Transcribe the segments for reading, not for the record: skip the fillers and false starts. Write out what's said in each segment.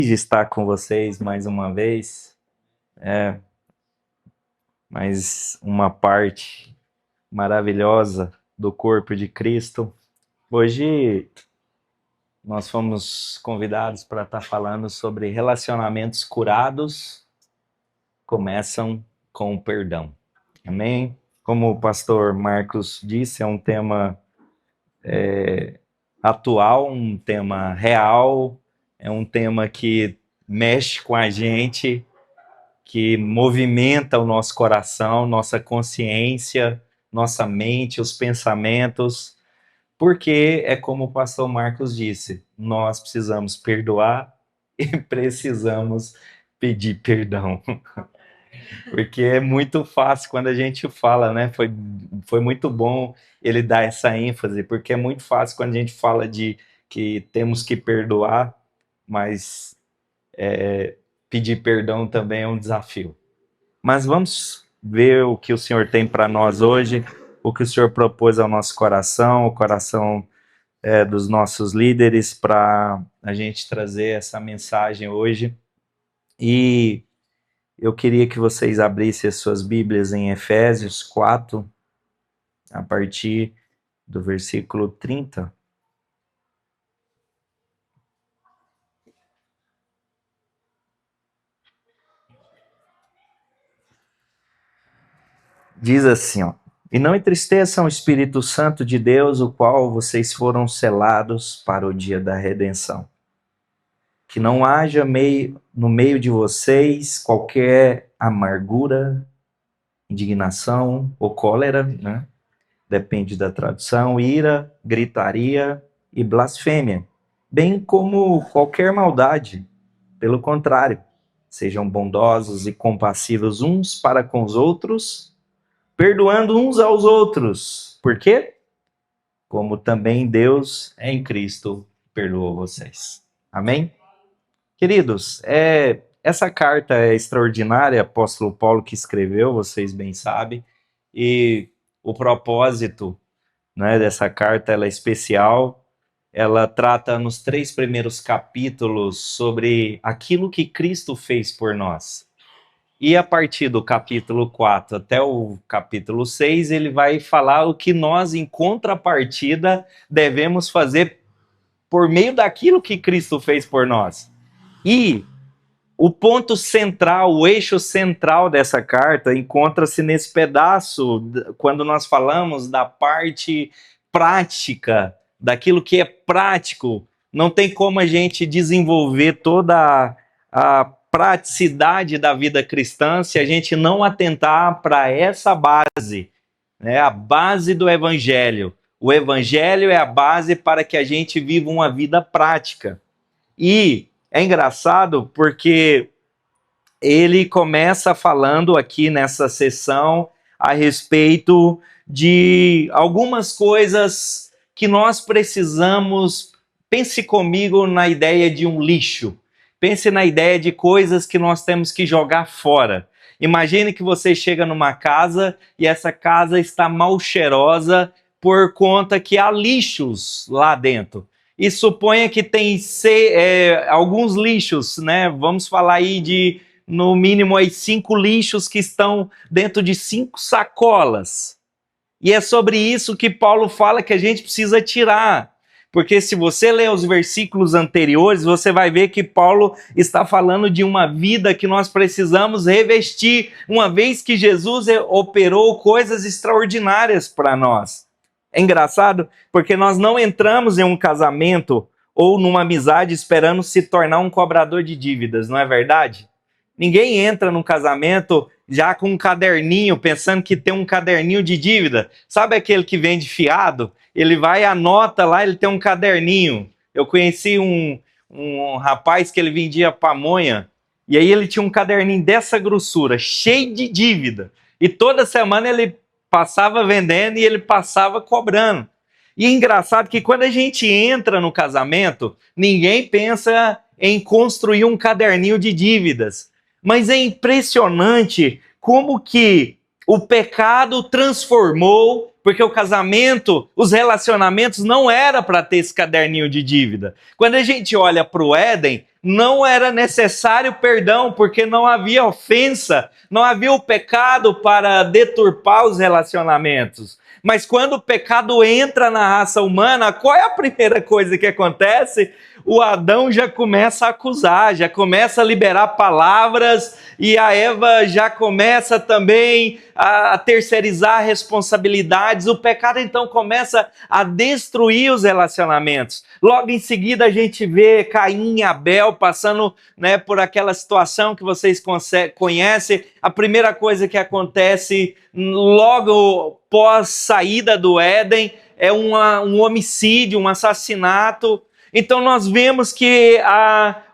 de estar com vocês mais uma vez. Mais uma parte maravilhosa do corpo de Cristo. Hoje nós fomos convidados para estar falando sobre relacionamentos curados começam com o perdão. Amém? Como o pastor Marcos disse, é um tema atual, um tema real, é um tema que mexe com a gente, que movimenta o nosso coração, nossa consciência, nossa mente, os pensamentos, porque é como o pastor Marcos disse, nós precisamos perdoar e precisamos pedir perdão. Porque é muito fácil quando a gente fala, né? Foi muito bom ele dar essa ênfase, porque é muito fácil quando a gente fala de que temos que perdoar, mas pedir perdão também é um desafio. Mas vamos ver o que o Senhor tem para nós hoje, o que o Senhor propôs ao nosso coração, o coração dos nossos líderes, para a gente trazer essa mensagem hoje. E eu queria que vocês abrissem as suas Bíblias em Efésios 4, a partir do versículo 30. Diz assim, ó: E não entristeçam o Espírito Santo de Deus, o qual vocês foram selados para o dia da redenção. Que não haja no meio de vocês qualquer amargura, indignação ou cólera, né? Depende da tradução, ira, gritaria e blasfêmia, bem como qualquer maldade. Pelo contrário, sejam bondosos e compassivos uns para com os outros, perdoando uns aos outros. Por quê? Como também Deus em Cristo perdoou vocês. Amém? Queridos, essa carta é extraordinária, apóstolo Paulo que escreveu, vocês bem sabem, e o propósito, né, dessa carta ela é especial. Ela trata nos 3 primeiros capítulos sobre aquilo que Cristo fez por nós. E a partir do capítulo 4 até o capítulo 6, ele vai falar o que nós, em contrapartida, devemos fazer por meio daquilo que Cristo fez por nós. E o ponto central, o eixo central dessa carta encontra-se nesse pedaço, quando nós falamos da parte prática, daquilo que é prático. Não tem como a gente desenvolver toda a praticidade da vida cristã se a gente não atentar para essa base, né? A base do Evangelho. O Evangelho é a base para que a gente viva uma vida prática. E é engraçado porque ele começa falando aqui nessa sessão a respeito de algumas coisas que nós precisamos. Pense comigo na ideia de um lixo. Pense na ideia de coisas que nós temos que jogar fora. Imagine que você chega numa casa e essa casa está mal cheirosa por conta que há lixos lá dentro. E suponha que tem alguns lixos, né? Vamos falar aí de, no mínimo, aí 5 lixos que estão dentro de 5 sacolas. E é sobre isso que Paulo fala que a gente precisa tirar. Porque se você ler os versículos anteriores, você vai ver que Paulo está falando de uma vida que nós precisamos revestir, uma vez que Jesus operou coisas extraordinárias para nós. É engraçado porque nós não entramos em um casamento ou numa amizade esperando se tornar um cobrador de dívidas, não é verdade? Ninguém entra num casamento já com um caderninho, pensando que tem um caderninho de dívida. Sabe aquele que vende fiado? Ele vai, anota lá, ele tem um caderninho. Eu conheci um rapaz que ele vendia pamonha, e aí ele tinha um caderninho dessa grossura, cheio de dívida. E toda semana ele passava vendendo e ele passava cobrando. E é engraçado que quando a gente entra no casamento, ninguém pensa em construir um caderninho de dívidas. Mas é impressionante como que o pecado transformou, porque o casamento, os relacionamentos não era para ter esse caderninho de dívida. Quando a gente olha para o Éden, não era necessário perdão, porque não havia ofensa, não havia o pecado para deturpar os relacionamentos. Mas quando o pecado entra na raça humana, qual é a primeira coisa que acontece? O Adão já começa a acusar, já começa a liberar palavras, e a Eva já começa também a terceirizar responsabilidades. O pecado então começa a destruir os relacionamentos. Logo em seguida a gente vê Caim e Abel passando, né, por aquela situação que vocês conhecem. A primeira coisa que acontece logo pós saída do Éden é um homicídio, um assassinato. Então nós vemos que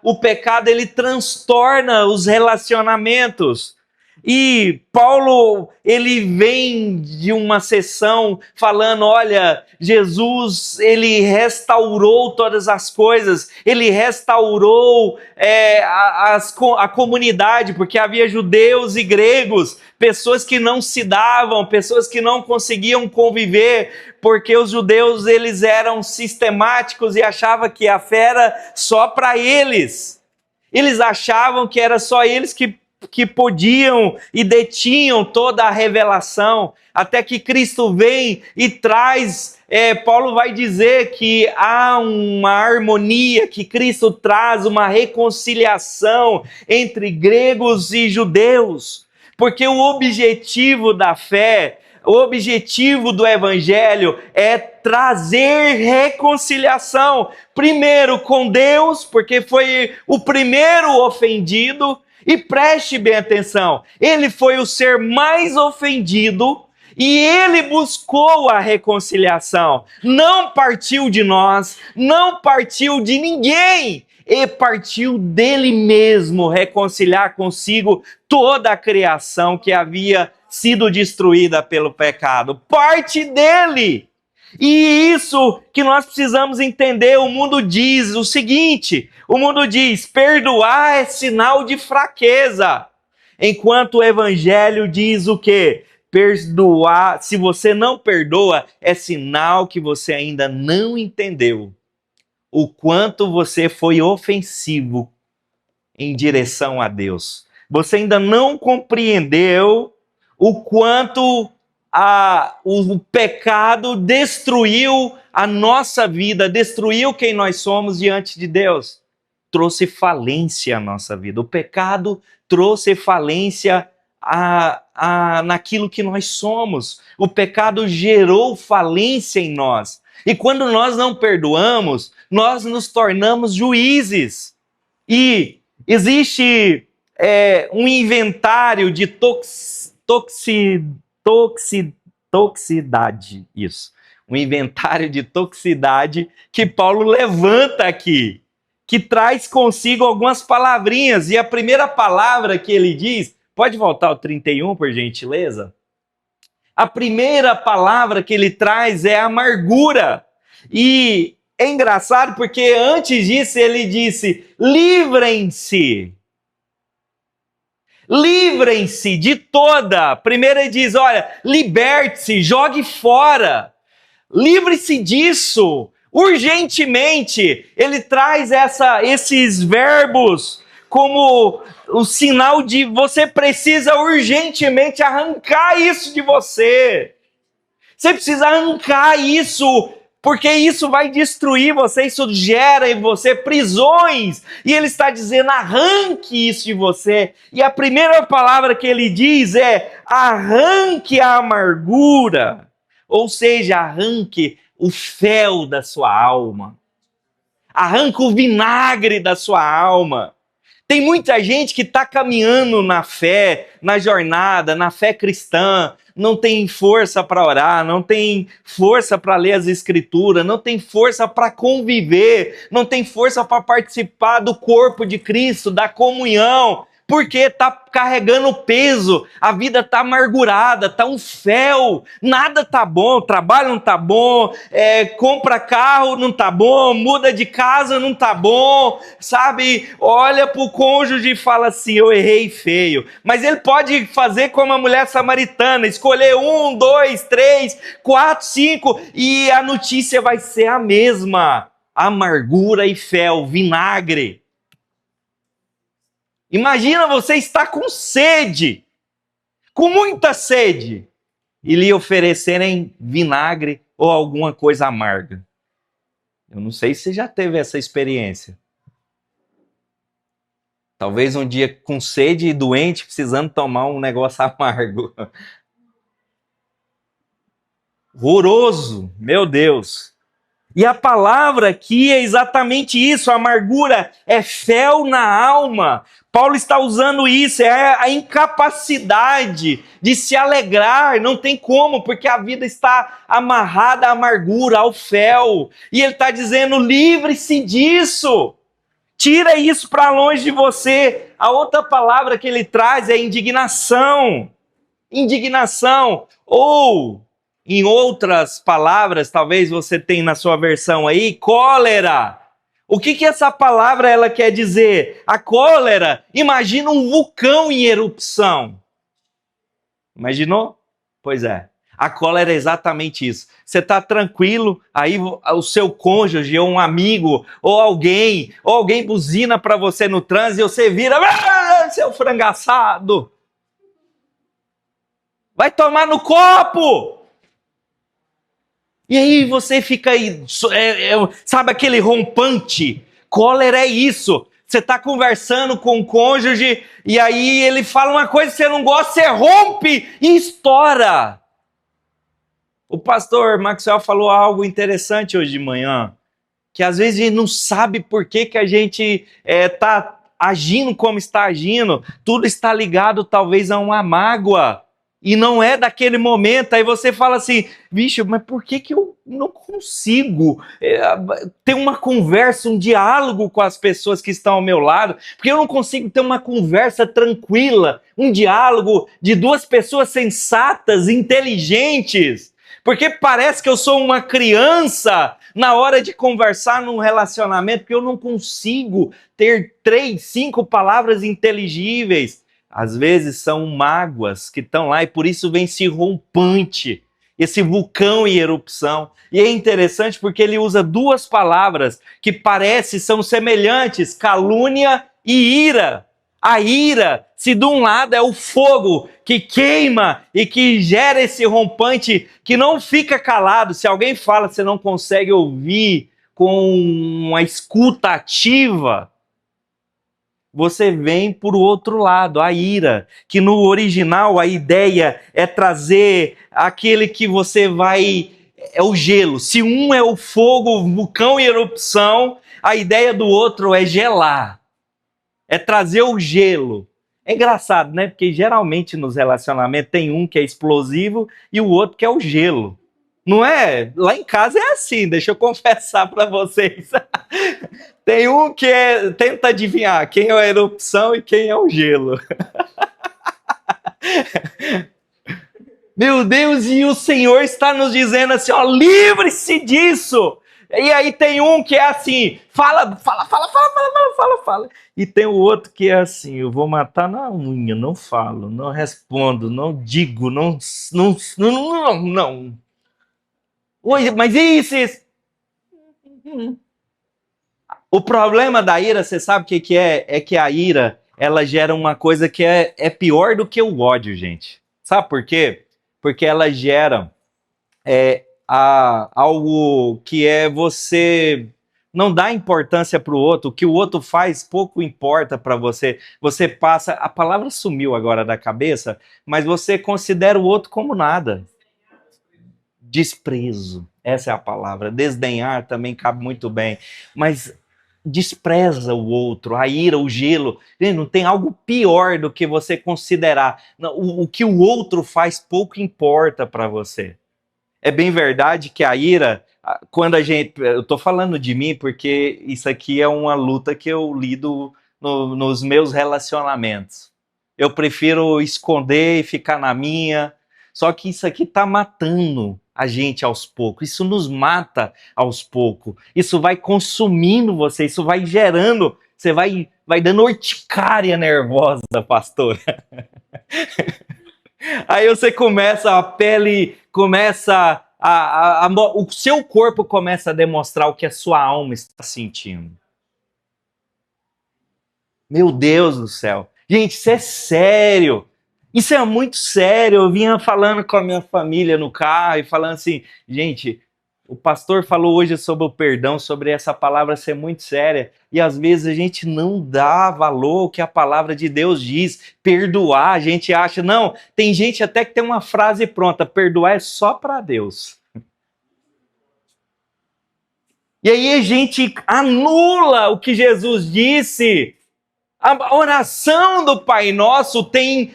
o pecado ele transtorna os relacionamentos. E Paulo, ele vem de uma sessão falando, olha, Jesus, ele restaurou todas as coisas, ele restaurou a comunidade, porque havia judeus e gregos, pessoas que não se davam, pessoas que não conseguiam conviver, porque os judeus, eles eram sistemáticos e achavam que a fé era só para eles. Eles achavam que era só eles que podiam e detinham toda a revelação, até que Cristo vem e traz, Paulo vai dizer que há uma harmonia, que Cristo traz uma reconciliação entre gregos e judeus, porque o objetivo da fé, o objetivo do evangelho é trazer reconciliação, primeiro com Deus, porque foi o primeiro ofendido. E preste bem atenção, ele foi o ser mais ofendido e ele buscou a reconciliação. Não partiu de nós, não partiu de ninguém, e partiu dele mesmo reconciliar consigo toda a criação que havia sido destruída pelo pecado. Parte dele. E isso que nós precisamos entender, o mundo diz o seguinte, o mundo diz, perdoar é sinal de fraqueza, enquanto o evangelho diz o quê? Perdoar, se você não perdoa, é sinal que você ainda não entendeu o quanto você foi ofensivo em direção a Deus. Você ainda não compreendeu o quanto o pecado destruiu a nossa vida, destruiu quem nós somos diante de Deus. Trouxe falência à nossa vida. O pecado trouxe falência naquilo que nós somos. O pecado gerou falência em nós. E quando nós não perdoamos, nós nos tornamos juízes. E existe um inventário de toxicidade, isso. Um inventário de toxicidade que Paulo levanta aqui, que traz consigo algumas palavrinhas. E a primeira palavra que ele diz, pode voltar ao 31, por gentileza? A primeira palavra que ele traz é amargura. E é engraçado porque antes disso ele disse, livrem-se. Livrem-se de toda. Primeiro ele diz, olha, liberte-se, jogue fora. Livre-se disso, urgentemente. Ele traz esses verbos como o sinal de você precisa urgentemente arrancar isso de você. Você precisa arrancar isso, porque isso vai destruir você, isso gera em você prisões. E ele está dizendo, arranque isso de você. E a primeira palavra que ele diz é, arranque a amargura. Ou seja, arranque o fel da sua alma. Arranque o vinagre da sua alma. Tem muita gente que está caminhando na fé, na jornada, na fé cristã, não tem força para orar, não tem força para ler as escrituras, não tem força para conviver, não tem força para participar do corpo de Cristo, da comunhão, porque tá carregando peso, a vida tá amargurada, tá um fel, nada tá bom, trabalho não tá bom, compra carro não tá bom, muda de casa não tá bom, sabe? Olha pro cônjuge e fala assim, eu errei feio. Mas ele pode fazer como a mulher samaritana, escolher 1, 2, 3, 4, 5 e a notícia vai ser a mesma. Amargura e fel, vinagre. Imagina você estar com sede, com muita sede, e lhe oferecerem vinagre ou alguma coisa amarga. Eu não sei se você já teve essa experiência. Talvez um dia com sede e doente, precisando tomar um negócio amargo. Horroroso, meu Deus. E a palavra aqui é exatamente isso, a amargura é fel na alma. Paulo está usando isso, é a incapacidade de se alegrar, não tem como, porque a vida está amarrada à amargura, ao fel. E ele está dizendo, livre-se disso, tira isso para longe de você. A outra palavra que ele traz é indignação. Indignação, ou... em outras palavras, talvez você tenha na sua versão aí, cólera. O que essa palavra ela quer dizer? A cólera, imagina um vulcão em erupção. Imaginou? Pois é. A cólera é exatamente isso. Você está tranquilo, aí o seu cônjuge, ou um amigo, ou alguém buzina para você no trânsito e você vira, seu frangaçado. Vai tomar no copo! E aí você fica aí, sabe aquele rompante? Cólera é isso. Você está conversando com o cônjuge e aí ele fala uma coisa que você não gosta, você rompe e estoura. O pastor Maxwell falou algo interessante hoje de manhã, que às vezes a gente não sabe por que a gente está agindo como está agindo. Tudo está ligado talvez a uma mágoa. E não é daquele momento, aí você fala assim, bicho, mas por que eu não consigo ter uma conversa, um diálogo com as pessoas que estão ao meu lado? Porque eu não consigo ter uma conversa tranquila, um diálogo de duas pessoas sensatas, inteligentes? Porque parece que eu sou uma criança na hora de conversar num relacionamento, porque eu não consigo ter 3, 5 palavras inteligíveis. Às vezes são mágoas que estão lá e por isso vem esse rompante, esse vulcão em erupção. E é interessante porque ele usa 2 palavras que parecem, são semelhantes, calúnia e ira. A ira, se de um lado é o fogo que queima e que gera esse rompante que não fica calado. Se alguém fala, você não consegue ouvir com uma escuta ativa. Você vem por outro lado, a ira, que no original a ideia é trazer aquele que você vai... é o gelo. Se um é o fogo, o vulcão em erupção, a ideia do outro é gelar. É trazer o gelo. É engraçado, né? Porque geralmente nos relacionamentos tem um que é explosivo e o outro que é o gelo. Não é? Lá em casa é assim, deixa eu confessar para vocês. Tem um que tenta adivinhar quem é a erupção e quem é o gelo. Meu Deus, e o Senhor está nos dizendo assim, ó, livre-se disso. E aí tem um que é assim, fala. E tem o outro que é assim, eu vou matar na unha, não falo, não respondo, não digo, não. Oi, mas isso? O problema da ira, você sabe o que é? É que a ira, ela gera uma coisa que é pior do que o ódio, gente. Sabe por quê? Porque ela gera algo que é você não dá importância para o outro, o que o outro faz pouco importa para você. Você passa, a palavra sumiu agora da cabeça, mas você considera o outro como nada. Desprezo, essa é a palavra. Desdenhar também cabe muito bem, mas despreza o outro, a ira, o gelo. Não tem algo pior do que você considerar. O que o outro faz pouco importa para você. É bem verdade que a ira, quando a gente... Eu estou falando de mim porque isso aqui é uma luta que eu lido nos meus relacionamentos. Eu prefiro esconder e ficar na minha. Só que isso aqui está matando a gente aos poucos. Isso nos mata aos poucos. Isso vai consumindo você. Isso vai gerando. Você vai dando urticária nervosa, pastor. Aí você começa, a pele começa o seu corpo começa a demonstrar o que a sua alma está sentindo. Meu Deus do céu. Gente, isso é sério. Isso é muito sério. Eu vinha falando com a minha família no carro e falando assim, gente, o pastor falou hoje sobre o perdão, sobre essa palavra ser muito séria. E às vezes a gente não dá valor ao que a palavra de Deus diz. Perdoar, a gente acha, não, tem gente até que tem uma frase pronta, perdoar é só para Deus. E aí a gente anula o que Jesus disse. A oração do Pai Nosso tem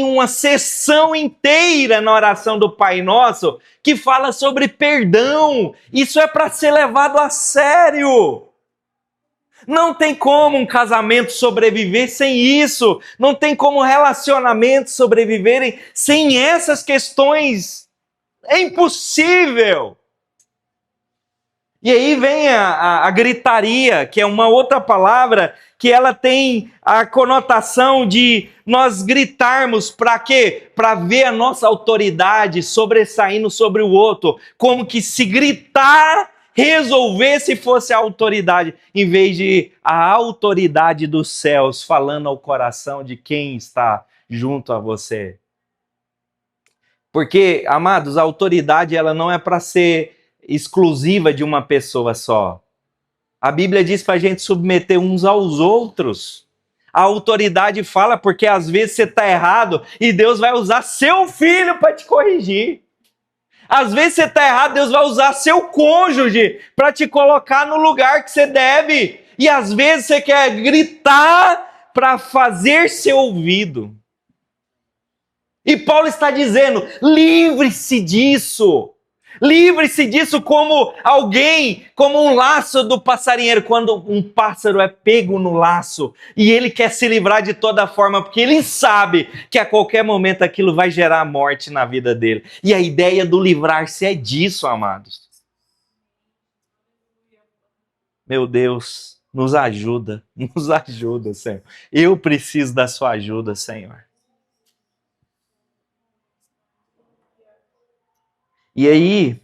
uma sessão inteira na oração do Pai Nosso que fala sobre perdão. Isso é para ser levado a sério. Não tem como um casamento sobreviver sem isso. Não tem como relacionamentos sobreviverem sem essas questões. É impossível. E aí vem a gritaria, que é uma outra palavra que ela tem a conotação de nós gritarmos para quê? Para ver a nossa autoridade sobressaindo sobre o outro, como que se gritar resolvesse fosse a autoridade, em vez de a autoridade dos céus falando ao coração de quem está junto a você. Porque, amados, a autoridade ela não é para ser exclusiva de uma pessoa só. A Bíblia diz para a gente submeter uns aos outros. A autoridade fala porque às vezes você está errado e Deus vai usar seu filho para te corrigir. Às vezes você está errado, Deus vai usar seu cônjuge para te colocar no lugar que você deve. E às vezes você quer gritar para fazer ser ouvido. E Paulo está dizendo, livre-se disso. Livre-se disso como alguém, como um laço do passarinheiro, quando um pássaro é pego no laço e ele quer se livrar de toda forma, porque ele sabe que a qualquer momento aquilo vai gerar morte na vida dele. E a ideia do livrar-se é disso, amados. Meu Deus, nos ajuda, Senhor. Eu preciso da sua ajuda, Senhor. E aí,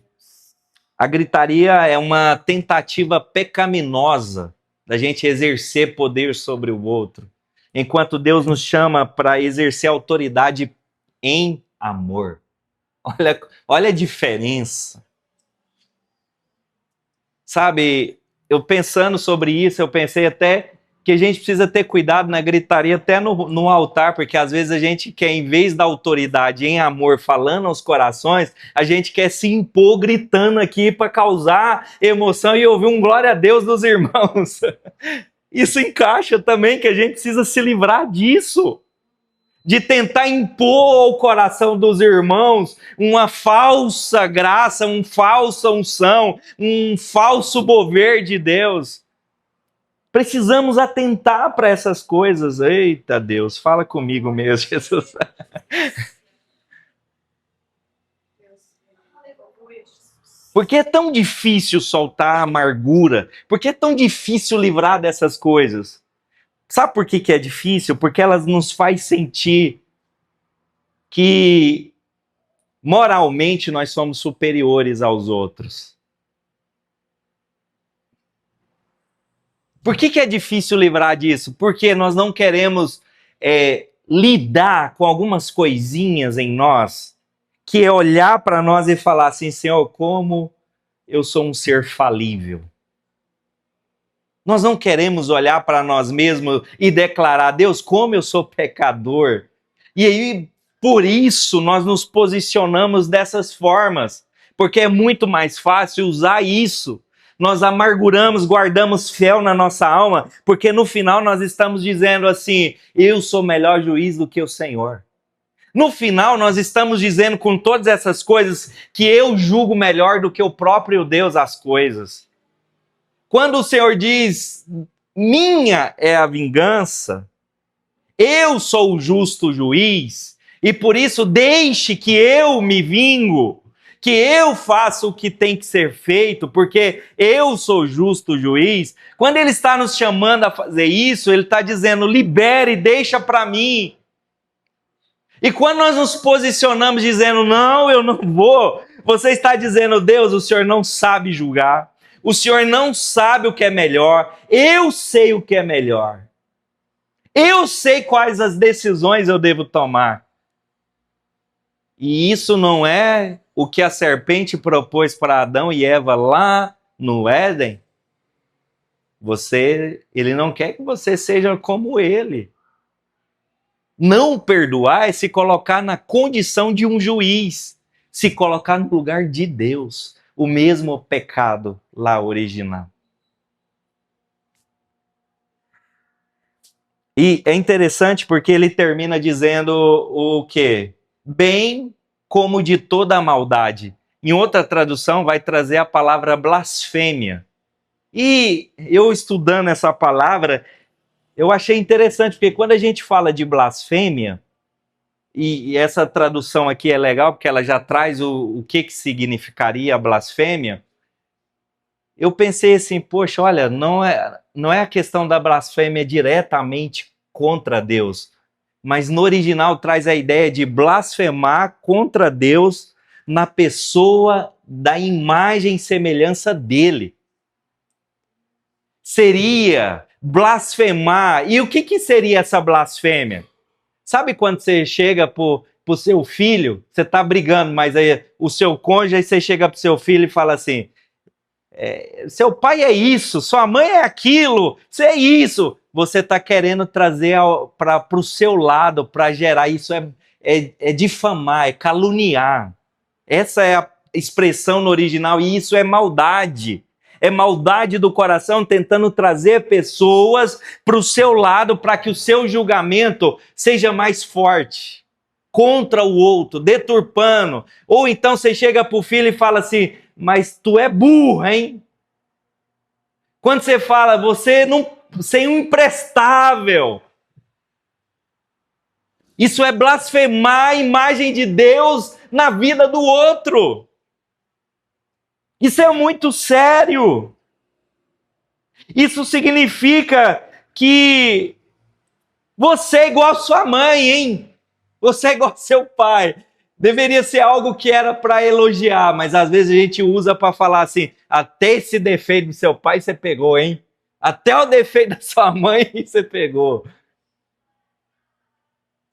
a gritaria é uma tentativa pecaminosa da gente exercer poder sobre o outro, enquanto Deus nos chama para exercer autoridade em amor. Olha a diferença. Sabe, eu pensando sobre isso, eu pensei até que a gente precisa ter cuidado na gritaria até no altar, porque às vezes a gente quer, em vez da autoridade em amor falando aos corações, a gente quer se impor gritando aqui para causar emoção e ouvir um glória a Deus dos irmãos. Isso encaixa também, que a gente precisa se livrar disso. De tentar impor ao coração dos irmãos uma falsa graça, uma falsa unção, um falso mover de Deus. Precisamos atentar para essas coisas. Eita Deus, fala comigo mesmo, Jesus. Por que é tão difícil soltar a amargura? Por que é tão difícil livrar dessas coisas? Sabe por que é difícil? Porque elas nos faz sentir que moralmente nós somos superiores aos outros. Por que é difícil livrar disso? Porque nós não queremos lidar com algumas coisinhas em nós, que é olhar para nós e falar assim, Senhor, como eu sou um ser falível. Nós não queremos olhar para nós mesmos e declarar, Deus, como eu sou pecador. E aí, por isso, nós nos posicionamos dessas formas, porque é muito mais fácil usar isso. Nós amarguramos, guardamos fel na nossa alma, porque no final nós estamos dizendo assim, eu sou melhor juiz do que o Senhor. No final nós estamos dizendo com todas essas coisas que eu julgo melhor do que o próprio Deus as coisas. Quando o Senhor diz, minha é a vingança, eu sou o justo juiz, e por isso deixe que eu me vingo, que eu faça o que tem que ser feito, porque eu sou justo juiz. Quando ele está nos chamando a fazer isso, ele está dizendo, libere, deixa para mim. E quando nós nos posicionamos dizendo, não, eu não vou, você está dizendo, Deus, o Senhor não sabe julgar, o Senhor não sabe o que é melhor, eu sei o que é melhor. Eu sei quais as decisões eu devo tomar. E isso não é o que a serpente propôs para Adão e Eva lá no Éden? Ele não quer que você seja como ele. Não perdoar é se colocar na condição de um juiz, se colocar no lugar de Deus, o mesmo pecado lá original. E é interessante porque ele termina dizendo o quê? Bem como de toda a maldade. Em outra tradução vai trazer a palavra blasfêmia. E eu estudando essa palavra, eu achei interessante, porque quando a gente fala de blasfêmia, e essa tradução aqui é legal, porque ela já traz o que significaria a blasfêmia, eu pensei assim, poxa, olha, não é a questão da blasfêmia diretamente contra Deus, mas no original traz a ideia de blasfemar contra Deus na pessoa da imagem e semelhança dele. Seria blasfemar. E o que seria essa blasfêmia? Sabe quando você chega pro seu filho, você tá brigando, mas aí o seu cônjuge, aí você chega pro seu filho e fala assim, seu pai é isso, sua mãe é aquilo, você é isso. Você está querendo trazer para o seu lado, para gerar isso, é difamar, é caluniar. Essa é a expressão no original, e isso é maldade. É maldade do coração tentando trazer pessoas para o seu lado, para que o seu julgamento seja mais forte contra o outro, deturpando. Ou então você chega para o filho e fala assim, mas tu é burro, hein? Quando você fala, você é um imprestável. Isso é blasfemar a imagem de Deus na vida do outro. Isso é muito sério. Isso significa que você é igual a sua mãe, hein? Você é igual ao seu pai. Deveria ser algo que era para elogiar, mas às vezes a gente usa para falar assim, até esse defeito do seu pai você pegou, hein? Até o defeito da sua mãe você pegou.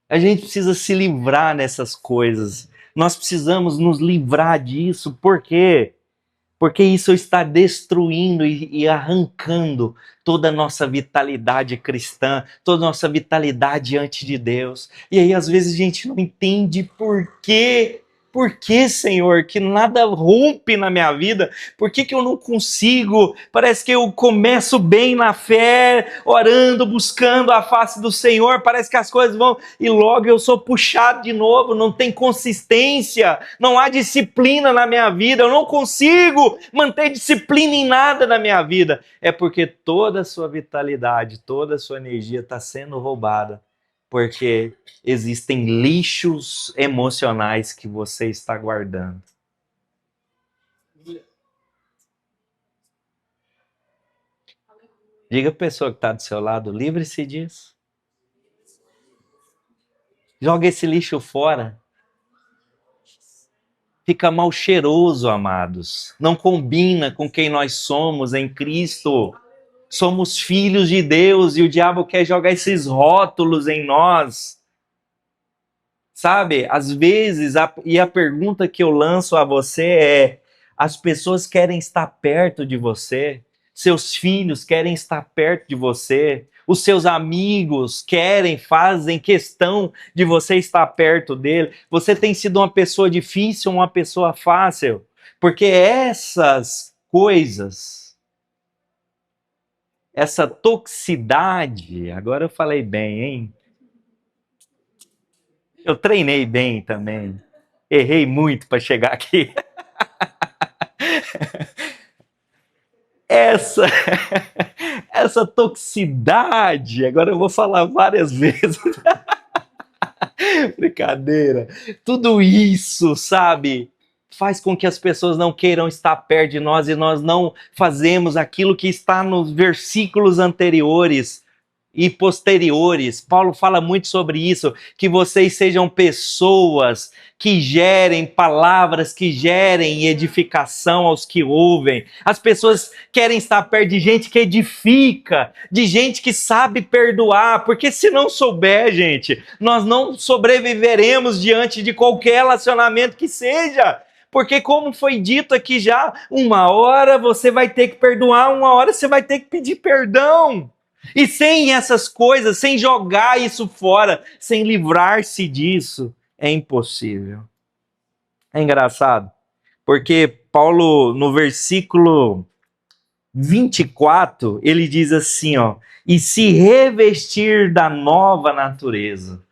A gente precisa se livrar dessas coisas. Nós precisamos nos livrar disso. Por quê? Porque isso está destruindo e arrancando toda a nossa vitalidade cristã, toda a nossa vitalidade diante de Deus. E aí, às vezes, a gente não entende por quê. Por que, Senhor, que nada rompe na minha vida? Por que eu não consigo? Parece que eu começo bem na fé, orando, buscando a face do Senhor, parece que as coisas vão e logo eu sou puxado de novo, não tem consistência, não há disciplina na minha vida, eu não consigo manter disciplina em nada na minha vida. É porque toda a sua vitalidade, toda a sua energia está sendo roubada. Porque existem lixos emocionais que você está guardando. Diga a pessoa que está do seu lado, livre-se disso. Joga esse lixo fora. Fica mal cheiroso, amados. Não combina com quem nós somos em Cristo. Somos filhos de Deus e o diabo quer jogar esses rótulos em nós. Sabe, às vezes, e a pergunta que eu lanço a você é, as pessoas querem estar perto de você, seus filhos querem estar perto de você, os seus amigos fazem questão de você estar perto dele. Você tem sido uma pessoa difícil ou uma pessoa fácil? Porque essas coisas, essa toxicidade, agora eu falei bem, hein? Eu treinei bem também. Errei muito para chegar aqui. essa toxicidade, agora eu vou falar várias vezes, brincadeira, tudo isso, sabe, faz com que as pessoas não queiram estar perto de nós e nós não fazemos aquilo que está nos versículos anteriores e posteriores. Paulo fala muito sobre isso, que vocês sejam pessoas que gerem palavras, que gerem edificação aos que ouvem. As pessoas querem estar perto de gente que edifica, de gente que sabe perdoar, porque se não souber, gente, nós não sobreviveremos diante de qualquer relacionamento que seja. Porque como foi dito aqui já, uma hora você vai ter que perdoar, uma hora você vai ter que pedir perdão. E sem essas coisas, sem jogar isso fora, sem livrar-se disso, é impossível. É engraçado, porque Paulo, no versículo 24, ele diz assim, ó, e se revestir da nova natureza,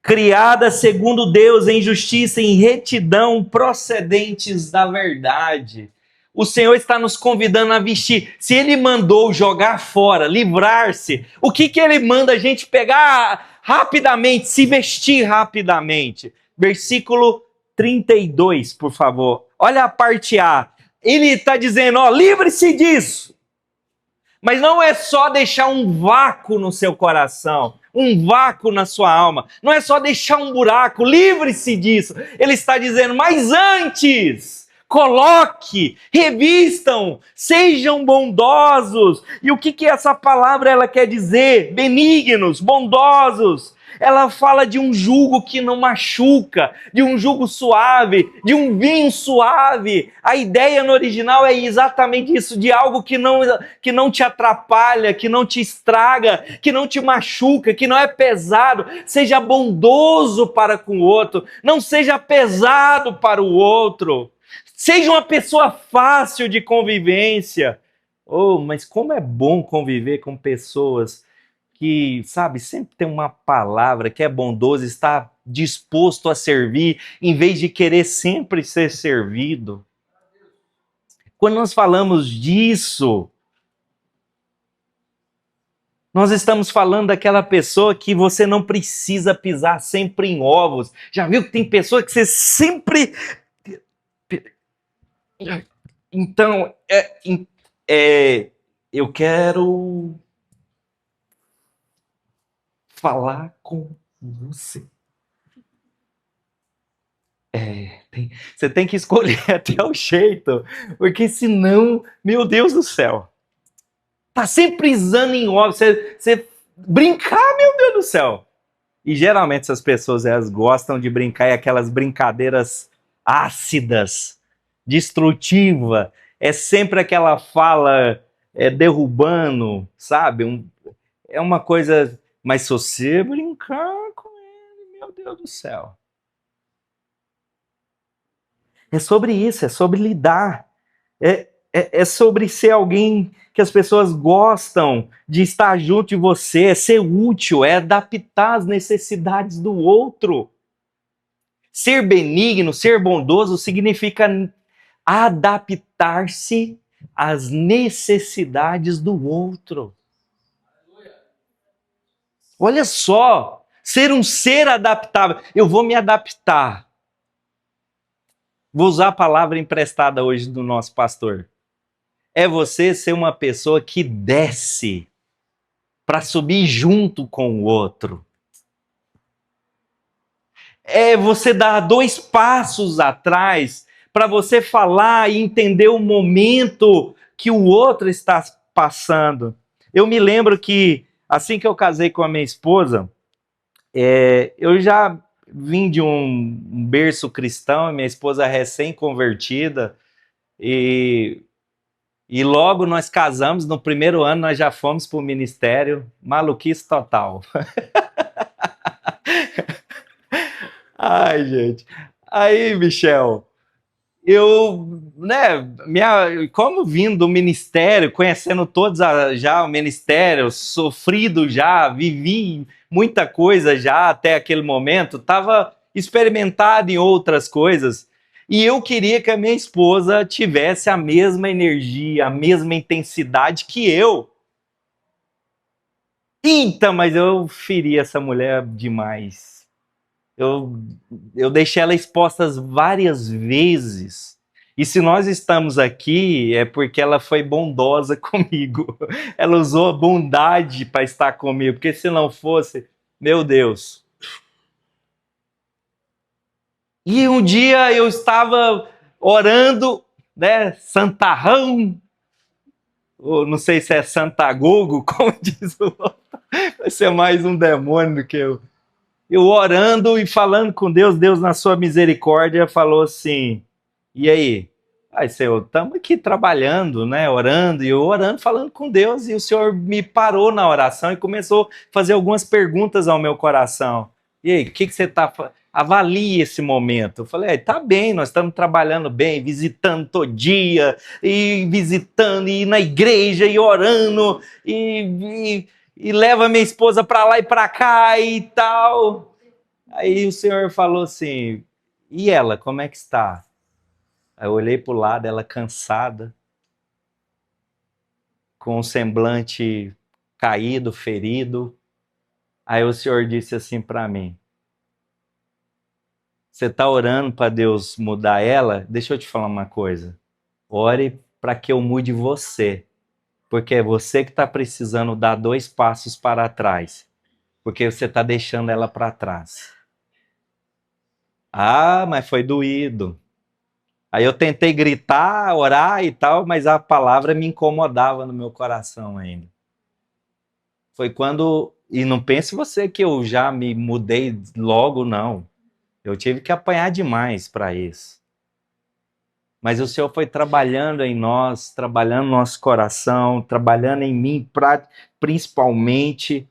criada segundo Deus em justiça e em retidão, procedentes da verdade. O Senhor está nos convidando a vestir. Se Ele mandou jogar fora, livrar-se, o que Ele manda a gente pegar rapidamente, se vestir rapidamente? Versículo 32, por favor. Olha a parte A. Ele está dizendo, ó, livre-se disso. Mas não é só deixar um vácuo no seu coração, um vácuo na sua alma. Não é só deixar um buraco, livre-se disso. Ele está dizendo, mas antes, coloque, revistam, sejam bondosos. E o que essa palavra ela quer dizer? Benignos, bondosos. Ela fala de um jugo que não machuca, de um jugo suave, de um vinho suave. A ideia no original é exatamente isso, de algo que não te atrapalha, que não te estraga, que não te machuca, que não é pesado. Seja bondoso para com o outro, não seja pesado para o outro. Seja uma pessoa fácil de convivência. Oh, mas como é bom conviver com pessoas que, sabe, sempre tem uma palavra, que é bondoso, está disposto a servir, em vez de querer sempre ser servido. Quando nós falamos disso, nós estamos falando daquela pessoa que você não precisa pisar sempre em ovos. Já viu que tem pessoa que você sempre... Então, eu quero falar com você. Você tem que escolher até o jeito, porque senão, meu Deus do céu, tá sempre pisando em ovos, você brincar, meu Deus do céu. E geralmente essas pessoas, elas gostam de brincar em aquelas brincadeiras ácidas, destrutiva, é sempre aquela fala derrubando, sabe? É uma coisa, mas se você brincar com ele, meu Deus do céu. É sobre isso, é sobre lidar. É sobre ser alguém que as pessoas gostam de estar junto de você, é ser útil, é adaptar as necessidades do outro. Ser benigno, ser bondoso significa adaptar-se às necessidades do outro. Olha só, ser um ser adaptável. Eu vou me adaptar. Vou usar a palavra emprestada hoje do nosso pastor. É você ser uma pessoa que desce para subir junto com o outro. É você dar 2 passos atrás para você falar e entender o momento que o outro está passando. Eu me lembro que assim que eu casei com a minha esposa, eu já vim de um berço cristão, minha esposa recém-convertida, e logo nós casamos, no primeiro ano nós já fomos para o ministério, maluquice total. Ai, gente. Aí, Michel, como vindo do ministério, conhecendo todos já o ministério, sofrido já, vivi muita coisa já até aquele momento, estava experimentado em outras coisas, e eu queria que a minha esposa tivesse a mesma energia, a mesma intensidade que eu. Eita, mas eu feri essa mulher demais. Eu, eu deixei ela exposta várias vezes. E se nós estamos aqui, é porque ela foi bondosa comigo. Ela usou a bondade para estar comigo, porque se não fosse, meu Deus. E um dia eu estava orando, né, santarrão, ou não sei se é santagogo, como diz o outro, vai ser mais um demônio do que eu. Eu orando e falando com Deus, Deus na sua misericórdia falou assim, e aí? Ai, Senhor, estamos aqui trabalhando, né, orando, e eu orando, falando com Deus, e o Senhor me parou na oração e começou a fazer algumas perguntas ao meu coração. E aí, o que você está fazendo? Avalie esse momento. Eu falei, tá bem, nós estamos trabalhando bem, visitando todo dia, e visitando, e ir na igreja, e orando, e leva minha esposa para lá e para cá e tal. Aí o Senhor falou assim, e ela, como é que está? Aí eu olhei para o lado, ela cansada, com um semblante caído, ferido. Aí o Senhor disse assim para mim, você está orando para Deus mudar ela? Deixa eu te falar uma coisa. Ore para que eu mude você. Porque é você que está precisando dar 2 passos para trás. Porque você está deixando ela para trás. Ah, mas foi doído. Aí eu tentei gritar, orar e tal, mas a palavra me incomodava no meu coração ainda. Foi quando. E não pense você que eu já me mudei logo, não. Eu tive que apanhar demais para isso. Mas o Senhor foi trabalhando em nós, trabalhando no nosso coração, trabalhando em mim principalmente.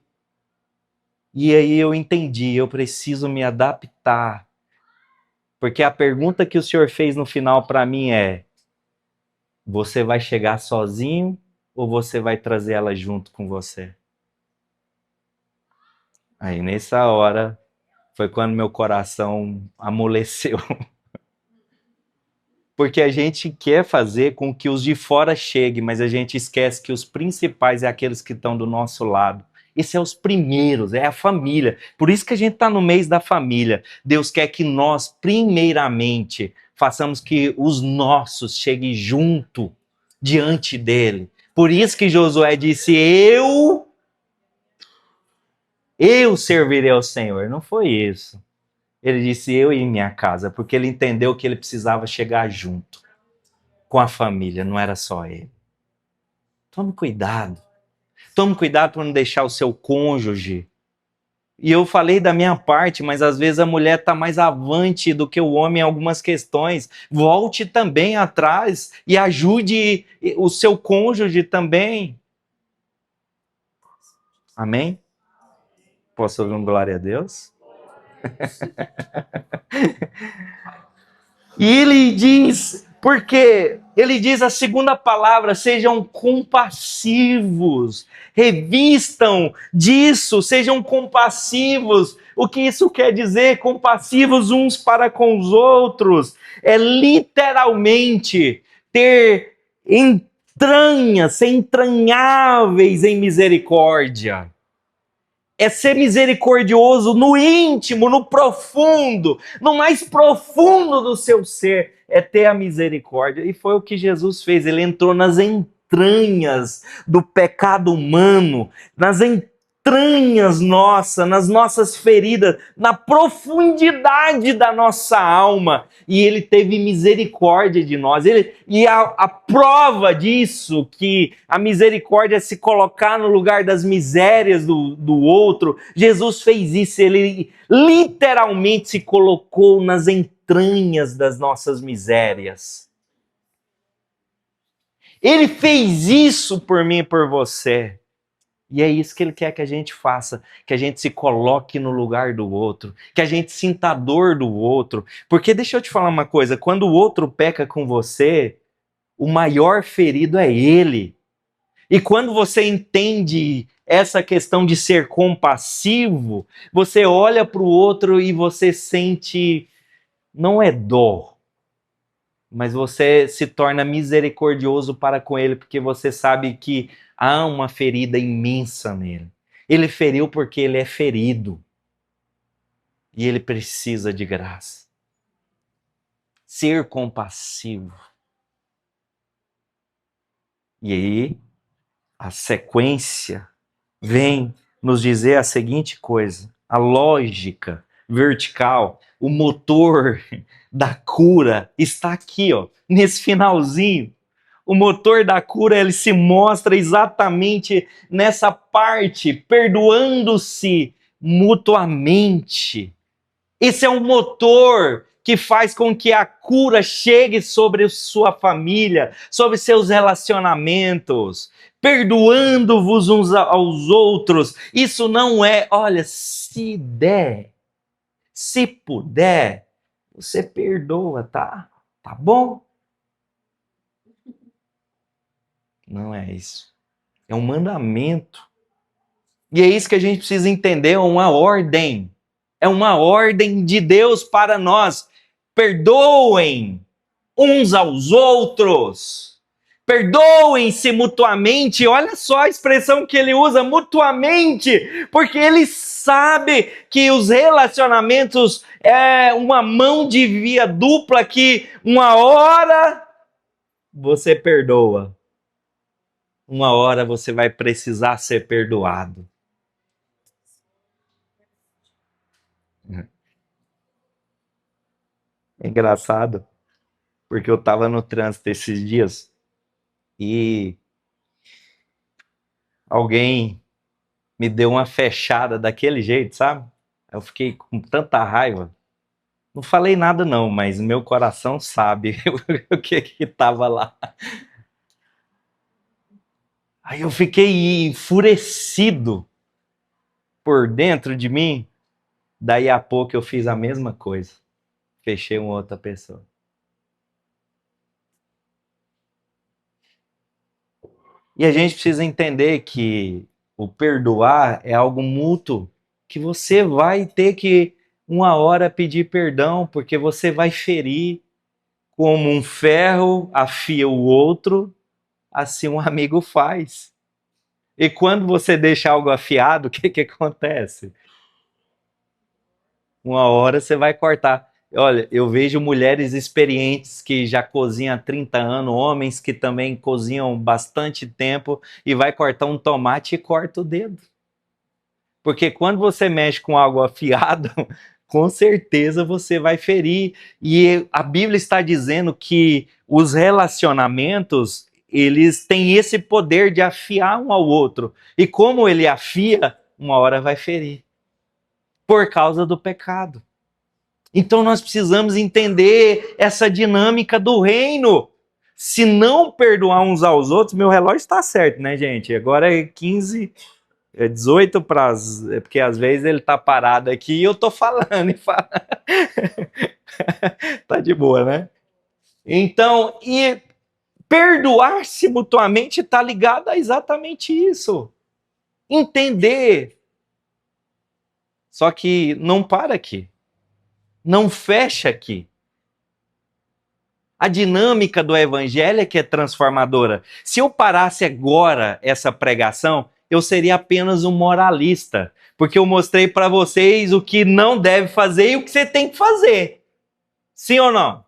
E aí eu entendi, eu preciso me adaptar. Porque a pergunta que o Senhor fez no final para mim é: você vai chegar sozinho ou você vai trazer ela junto com você? Aí nessa hora foi quando meu coração amoleceu. Porque a gente quer fazer com que os de fora cheguem, mas a gente esquece que os principais é aqueles que estão do nosso lado. Esses são os primeiros, é a família. Por isso que a gente está no mês da família. Deus quer que nós, primeiramente, façamos que os nossos cheguem junto diante dele. Por isso que Josué disse: eu servirei ao Senhor. Não foi isso. Ele disse: eu e minha casa, porque ele entendeu que ele precisava chegar junto com a família, não era só ele. Tome cuidado. Tome cuidado para não deixar o seu cônjuge. E eu falei da minha parte, mas às vezes a mulher está mais avante do que o homem em algumas questões. Volte também atrás e ajude o seu cônjuge também. Amém? Posso ouvir um glória a Deus? E ele diz, porque ele diz a segunda palavra, sejam compassivos, revistam disso, sejam compassivos. O que isso quer dizer? Compassivos uns para com os outros. É literalmente ter entranhas, ser entranháveis em misericórdia. É ser misericordioso no íntimo, no profundo, no mais profundo do seu ser, é ter a misericórdia. E foi o que Jesus fez, ele entrou nas entranhas do pecado humano, nas entranhas nossas, nas nossas feridas, na profundidade da nossa alma, e ele teve misericórdia de nós. E a prova disso, que a misericórdia é se colocar no lugar das misérias do outro, Jesus fez isso, ele literalmente se colocou nas entranhas das nossas misérias. Ele fez isso por mim e por você. E é isso que ele quer que a gente faça, que a gente se coloque no lugar do outro, que a gente sinta a dor do outro. Porque deixa eu te falar uma coisa, quando o outro peca com você, o maior ferido é ele. E quando você entende essa questão de ser compassivo, você olha para o outro e você sente, não é dó, mas você se torna misericordioso para com ele, porque você sabe que há uma ferida imensa nele. Ele feriu porque ele é ferido. E ele precisa de graça. Ser compassivo. E aí, a sequência vem nos dizer a seguinte coisa: a lógica vertical, o motor da cura está aqui, ó, nesse finalzinho. O motor da cura, ele se mostra exatamente nessa parte, perdoando-se mutuamente. Esse é um motor que faz com que a cura chegue sobre sua família, sobre seus relacionamentos, perdoando-vos uns aos outros. Isso não é, olha, se der, se puder, você perdoa, tá? Tá bom? Não é isso. É um mandamento. E é isso que a gente precisa entender, é uma ordem. É uma ordem de Deus para nós. Perdoem uns aos outros. Perdoem-se mutuamente. Olha só a expressão que ele usa, mutuamente, porque ele sabe que os relacionamentos é uma mão de via dupla que uma hora você perdoa, uma hora você vai precisar ser perdoado. É engraçado, porque eu estava no trânsito esses dias e alguém me deu uma fechada daquele jeito, sabe? Eu fiquei com tanta raiva. Não falei nada não, mas meu coração sabe o que estava lá. Aí eu fiquei enfurecido por dentro de mim. Daí a pouco eu fiz a mesma coisa. Fechei uma outra pessoa. E a gente precisa entender que o perdoar é algo mútuo, que você vai ter que uma hora pedir perdão, porque você vai ferir, como um ferro afia o outro, assim um amigo faz. E quando você deixa algo afiado, o que acontece? Uma hora você vai cortar. Olha, eu vejo mulheres experientes que já cozinham há 30 anos, homens que também cozinham bastante tempo, e vai cortar um tomate e corta o dedo. Porque quando você mexe com algo afiado, com certeza você vai ferir. E a Bíblia está dizendo que os relacionamentos, eles têm esse poder de afiar um ao outro. E como ele afia, uma hora vai ferir. Por causa do pecado. Então nós precisamos entender essa dinâmica do reino. Se não perdoar uns aos outros, meu relógio está certo, né, gente? Agora é 15, 18 para porque às vezes ele tá parado aqui e eu tô falando e falando. Tá de boa, né? Então, e perdoar-se mutuamente está ligado a exatamente isso. Entender. Só que não para aqui. Não fecha aqui. A dinâmica do evangelho é que é transformadora. Se eu parasse agora essa pregação, eu seria apenas um moralista, porque eu mostrei para vocês o que não deve fazer e o que você tem que fazer. Sim ou não?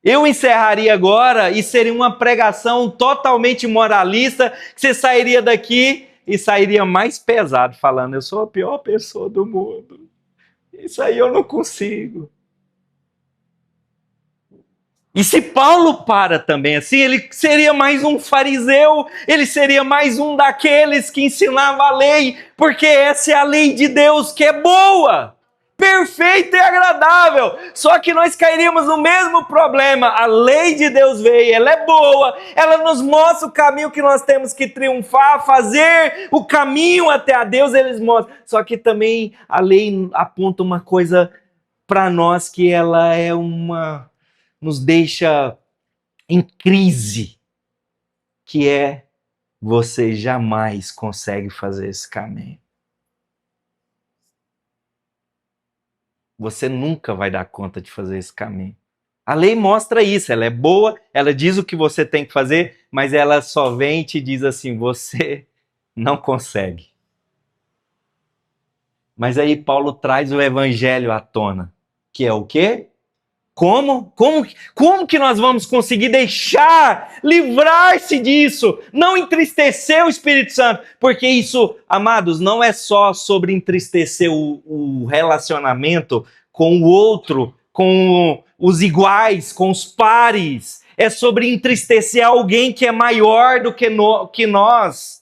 Eu encerraria agora e seria uma pregação totalmente moralista, que você sairia daqui e sairia mais pesado, falando, eu sou a pior pessoa do mundo. Isso aí eu não consigo. E se Paulo para também assim, ele seria mais um fariseu, ele seria mais um daqueles que ensinava a lei, porque essa é a lei de Deus que é boa, perfeita e agradável. Só que nós cairíamos no mesmo problema. A lei de Deus veio, ela é boa, ela nos mostra o caminho que nós temos que triunfar, fazer o caminho até a Deus, eles mostram. Só que também a lei aponta uma coisa para nós que ela é nos deixa em crise, que é você jamais consegue fazer esse caminho. Você nunca vai dar conta de fazer esse caminho. A lei mostra isso, ela é boa, ela diz o que você tem que fazer, mas ela só vem e te diz assim, você Não consegue. Mas aí Paulo traz o evangelho à tona, que é o quê? Como que nós vamos conseguir livrar-se disso? Não entristecer o Espírito Santo. Porque isso, amados, não é só sobre entristecer o relacionamento com o outro, com os iguais, com os pares. É sobre entristecer alguém que é maior do que nós,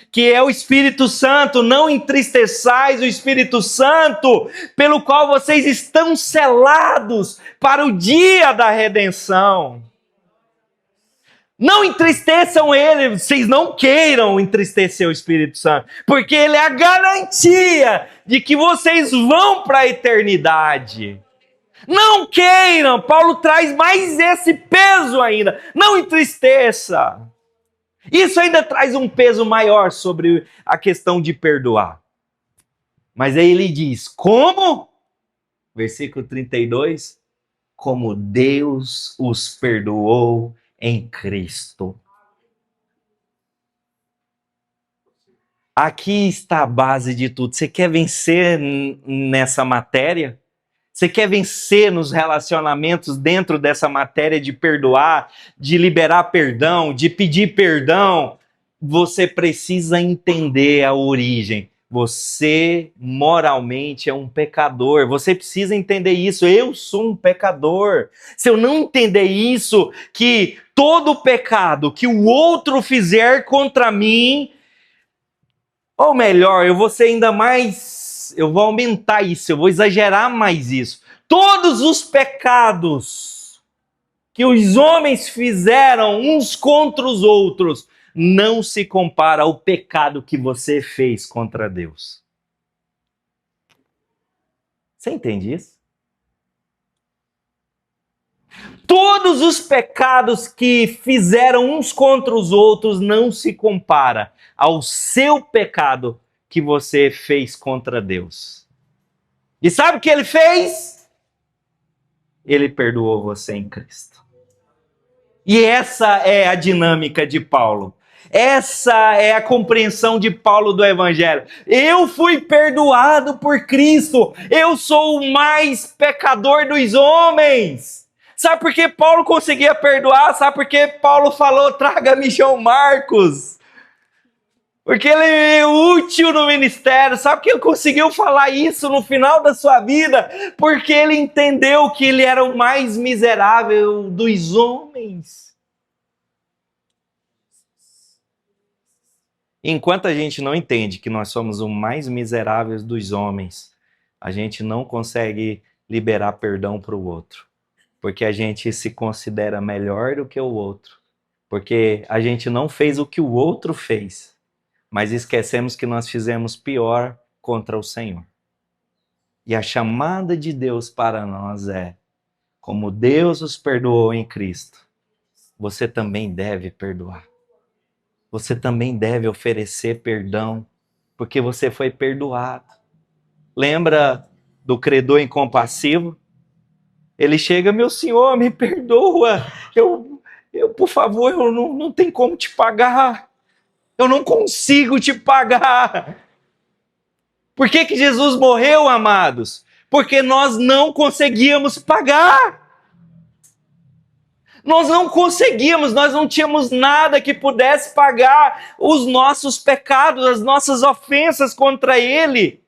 que é o Espírito Santo. Não entristeçais o Espírito Santo, pelo qual vocês estão selados para o dia da redenção. Não entristeçam ele, vocês não queiram entristecer o Espírito Santo, porque ele é a garantia de que vocês vão para a eternidade. Não queiram, Paulo traz mais esse peso ainda. Não entristeça. Isso ainda traz um peso maior sobre a questão de perdoar. Mas aí ele diz, como? Versículo 32, como Deus os perdoou em Cristo. Aqui está a base de tudo. Você quer vencer nessa matéria? Você quer vencer nos relacionamentos dentro dessa matéria de perdoar, de liberar perdão, de pedir perdão? Você precisa entender a origem. Você moralmente é um pecador. Você precisa entender isso. Eu sou um pecador. Se eu não entender isso, que todo pecado que o outro fizer contra mim, ou melhor, eu vou ser ainda mais... Eu vou aumentar isso, eu vou exagerar mais isso. Todos os pecados que os homens fizeram uns contra os outros não se compara ao pecado que você fez contra Deus. Você entende isso? Todos os pecados que fizeram uns contra os outros não se compara ao seu pecado que você fez contra Deus. E sabe o que ele fez? Ele perdoou você em Cristo. E essa é a dinâmica de Paulo. Essa é a compreensão de Paulo do Evangelho. Eu fui perdoado por Cristo. Eu sou o mais pecador dos homens. Sabe por que Paulo conseguia perdoar? Sabe por que Paulo falou, traga-me João Marcos? Porque ele é útil no ministério. Sabe que ele conseguiu falar isso no final da sua vida? Porque ele entendeu que ele era o mais miserável dos homens. Enquanto a gente não entende que nós somos os mais miseráveis dos homens, a gente não consegue liberar perdão para o outro. Porque a gente se considera melhor do que o outro. Porque a gente não fez o que o outro fez. Mas esquecemos que nós fizemos pior contra o Senhor. E a chamada de Deus para nós é, como Deus os perdoou em Cristo, você também deve perdoar. Você também deve oferecer perdão, porque você foi perdoado. Lembra do credor incompassivo? Ele chega, meu senhor, me perdoa. Eu por favor, eu não tenho como te pagar. Eu não consigo te pagar. Por que que Jesus morreu, amados? Porque nós não conseguíamos pagar. Nós não conseguíamos, nós não tínhamos nada que pudesse pagar os nossos pecados, as nossas ofensas contra Ele.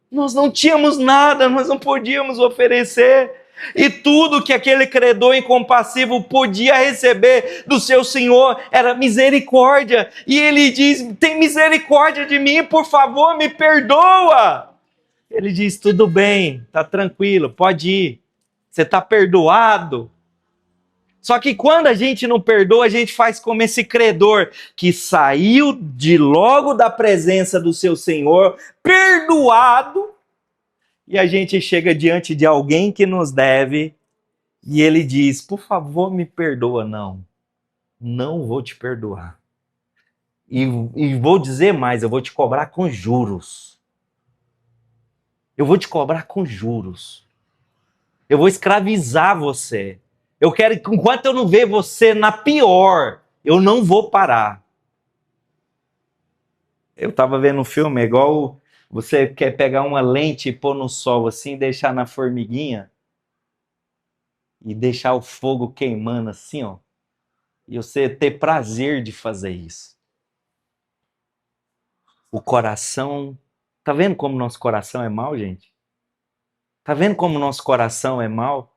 Nós não tínhamos nada, nós não podíamos oferecer. E tudo que aquele credor incompassivo podia receber do seu Senhor era misericórdia. E ele diz, tem misericórdia de mim, por favor, me perdoa. Ele diz, tudo bem, tá tranquilo, pode ir. Você está perdoado. Só que quando a gente não perdoa, a gente faz como esse credor que saiu de logo da presença do seu Senhor, perdoado, e a gente chega diante de alguém que nos deve, e ele diz, por favor, me perdoa. Não vou te perdoar. E vou dizer mais, eu vou te cobrar com juros. Eu vou te cobrar com juros. Eu vou escravizar você. Eu quero, enquanto eu não ver você na pior, eu não vou parar. Eu tava vendo um filme, é igual você quer pegar uma lente e pôr no sol assim, deixar na formiguinha e deixar o fogo queimando assim, ó. E você ter prazer de fazer isso. O coração... Tá vendo como nosso coração é mau, gente? Tá vendo como nosso coração é mau?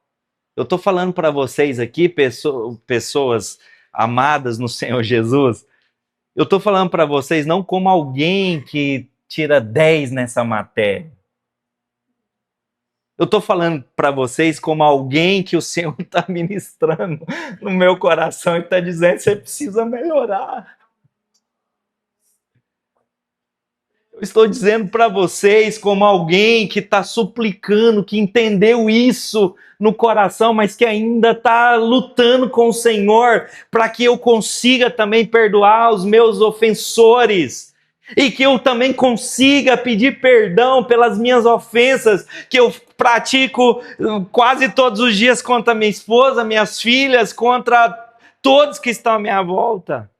Eu tô falando para vocês aqui, pessoas amadas no Senhor Jesus, eu tô falando para vocês não como alguém que tira 10 nessa matéria. Eu tô falando para vocês como alguém que o Senhor está ministrando no meu coração e está dizendo que você precisa melhorar. Eu estou dizendo para vocês como alguém que está suplicando, que entendeu isso no coração, mas que ainda está lutando com o Senhor para que eu consiga também perdoar os meus ofensores. E que eu também consiga pedir perdão pelas minhas ofensas, que eu pratico quase todos os dias contra minha esposa, minhas filhas, contra todos que estão à minha volta.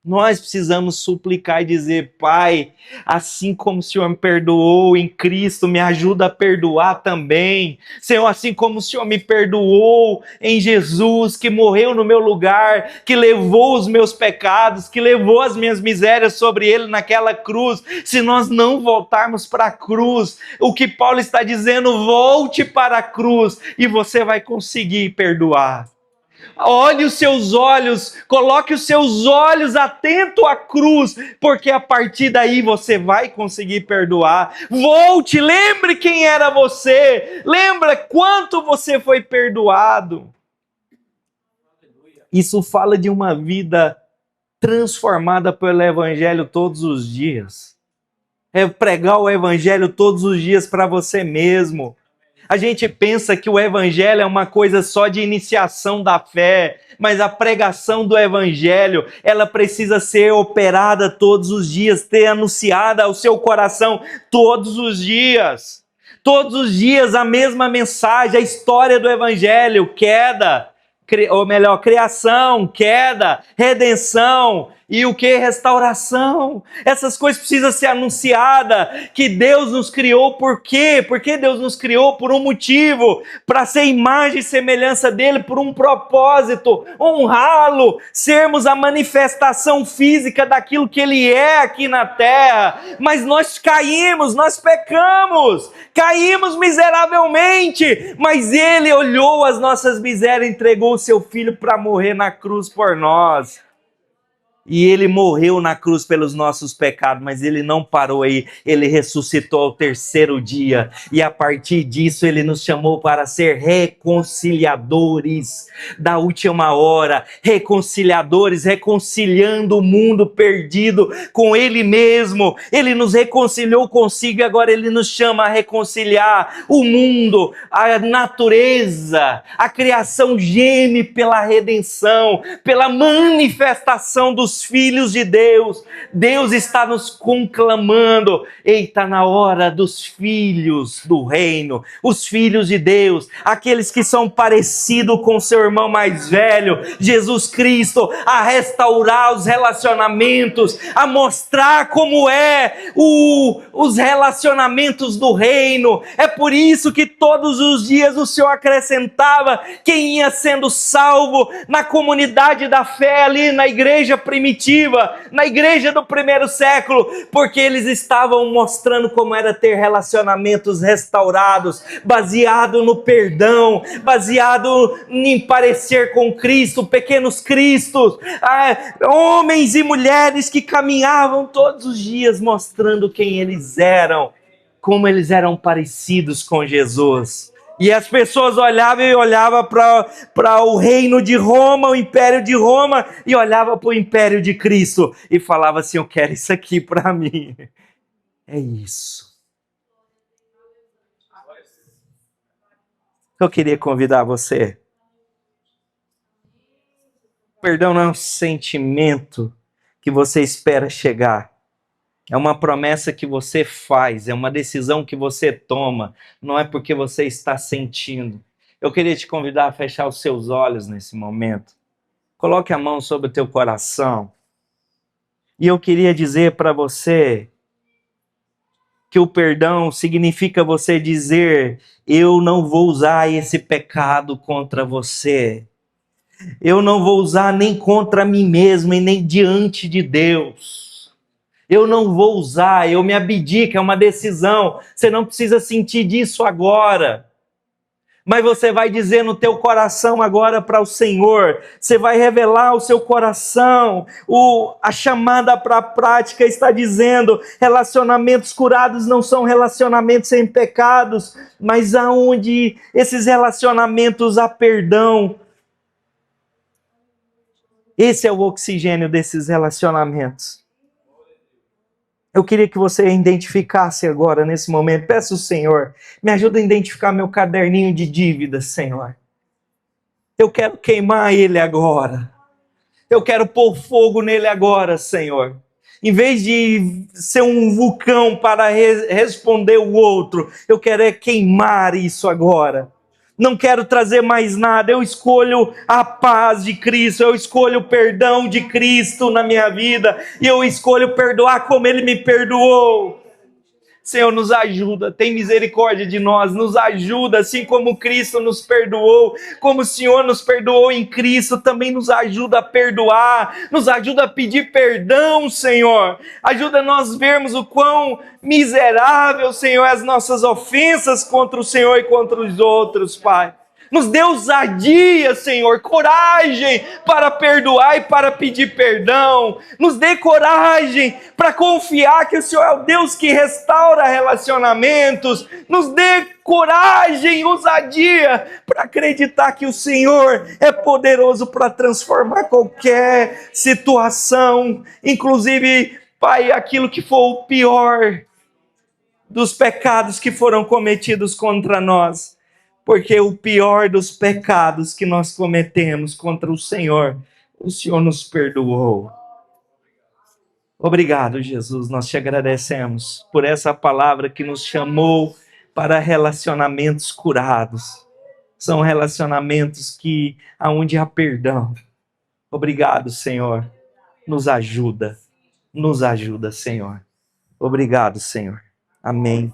Nós precisamos suplicar e dizer: Pai, assim como o Senhor me perdoou em Cristo, me ajuda a perdoar também. Senhor, assim como o Senhor me perdoou em Jesus, que morreu no meu lugar, que levou os meus pecados, que levou as minhas misérias sobre Ele naquela cruz. Se nós não voltarmos para a cruz, o que Paulo está dizendo, volte para a cruz e você vai conseguir perdoar. Olhe os seus olhos, coloque os seus olhos atento à cruz, porque a partir daí você vai conseguir perdoar. Volte, lembre quem era você, lembra quanto você foi perdoado. Isso fala de uma vida transformada pelo Evangelho todos os dias. É pregar o Evangelho todos os dias para você mesmo. A gente pensa que o Evangelho é uma coisa só de iniciação da fé, mas a pregação do Evangelho, ela precisa ser operada todos os dias, ter anunciada ao seu coração todos os dias. Todos os dias a mesma mensagem, a história do Evangelho, queda, ou melhor, criação, queda, redenção e o que? Restauração. Essas coisas precisam ser anunciadas, que Deus nos criou por quê? Porque Deus nos criou por um motivo, para ser imagem e semelhança dele, por um propósito, honrá-lo, sermos a manifestação física daquilo que ele é aqui na terra. Mas nós caímos, nós pecamos, caímos miseravelmente, mas ele olhou as nossas misérias e entregou o seu filho para morrer na cruz por nós. E ele morreu na cruz pelos nossos pecados, mas ele não parou aí, ele ressuscitou ao terceiro dia, e a partir disso ele nos chamou para ser reconciliadores da última hora, reconciliadores, reconciliando o mundo perdido com ele mesmo. Ele nos reconciliou consigo e agora ele nos chama a reconciliar o mundo, a natureza, a criação geme pela redenção, pela manifestação dos filhos de Deus. Deus está nos conclamando. Eita, na hora dos filhos do reino, os filhos de Deus, aqueles que são parecidos com seu irmão mais velho, Jesus Cristo, a restaurar os relacionamentos, a mostrar como é os relacionamentos do reino. É por isso que todos os dias o Senhor acrescentava quem ia sendo salvo na comunidade da fé ali na igreja primitiva, na igreja do primeiro século, porque eles estavam mostrando como era ter relacionamentos restaurados, baseado no perdão, baseado em parecer com Cristo, pequenos cristos, homens e mulheres que caminhavam todos os dias mostrando quem eles eram, como eles eram parecidos com Jesus. E as pessoas olhavam para o reino de Roma, o império de Roma, e olhavam para o império de Cristo e falavam assim: eu quero isso aqui para mim. É isso. Eu queria convidar você. Perdão não é um sentimento que você espera chegar. É uma promessa que você faz, é uma decisão que você toma, não é porque você está sentindo. Eu queria te convidar a fechar os seus olhos nesse momento. Coloque a mão sobre o teu coração. E eu queria dizer para você que o perdão significa você dizer: eu não vou usar esse pecado contra você. Eu não vou usar nem contra mim mesmo e nem diante de Deus. Eu não vou usar, eu me abdico, é uma decisão. Você não precisa sentir disso agora. Mas você vai dizer no teu coração agora para o Senhor, você vai revelar o seu coração, a chamada para a prática está dizendo, relacionamentos curados não são relacionamentos sem pecados, mas aonde esses relacionamentos há perdão. Esse é o oxigênio desses relacionamentos. Eu queria que você identificasse agora, nesse momento, peço ao Senhor, me ajuda a identificar meu caderninho de dívidas, Senhor. Eu quero queimar ele agora. Eu quero pôr fogo nele agora, Senhor. Em vez de ser um vulcão para responder o outro, eu quero é queimar isso agora. Não quero trazer mais nada, eu escolho a paz de Cristo, eu escolho o perdão de Cristo na minha vida, e eu escolho perdoar como Ele me perdoou. Senhor, nos ajuda, tem misericórdia de nós, nos ajuda, assim como Cristo nos perdoou, como o Senhor nos perdoou em Cristo, também nos ajuda a perdoar, nos ajuda a pedir perdão, Senhor. Ajuda nós vermos o quão miserável, Senhor, as nossas ofensas contra o Senhor e contra os outros, Pai. Nos dê ousadia, Senhor, coragem para perdoar e para pedir perdão. Nos dê coragem para confiar que o Senhor é o Deus que restaura relacionamentos. Nos dê coragem, ousadia para acreditar que o Senhor é poderoso para transformar qualquer situação, inclusive, Pai, aquilo que for o pior dos pecados que foram cometidos contra nós. Porque o pior dos pecados que nós cometemos contra o Senhor nos perdoou. Obrigado, Jesus, nós te agradecemos por essa palavra que nos chamou para relacionamentos curados. São relacionamentos aonde há perdão. Obrigado, Senhor. Nos ajuda, Senhor. Obrigado, Senhor. Amém.